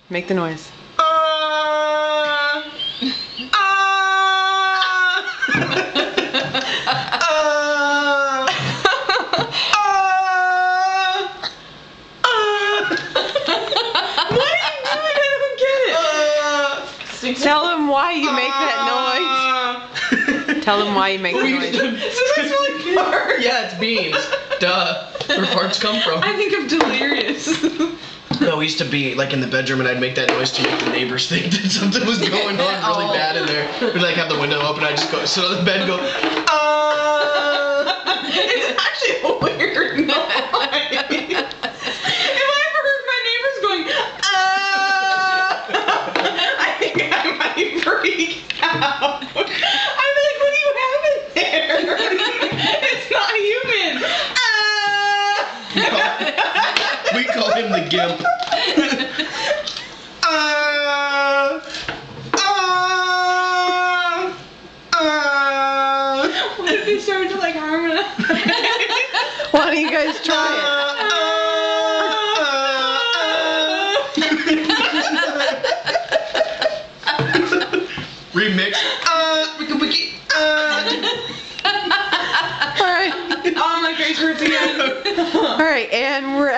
Make the noise. Tell him why you make that noise. Tell him why you make the noise. Yeah, it's beans. Duh. Where farts come from. I think I'm delirious. No, we used to be like in the bedroom and I'd make that noise to make the neighbors think that something was going on really bad in there. We'd like have the window open, I'd just go sit on the bed and go, It's actually a weird noise. If I ever heard my neighbors going, I think I might freak out. I'd be like, what do you have in there? It's not human. we call him the gimp. What if they started to like harmonize? Why don't you guys try it? Remix. Alright. Oh, my face hurts again. Alright, and we're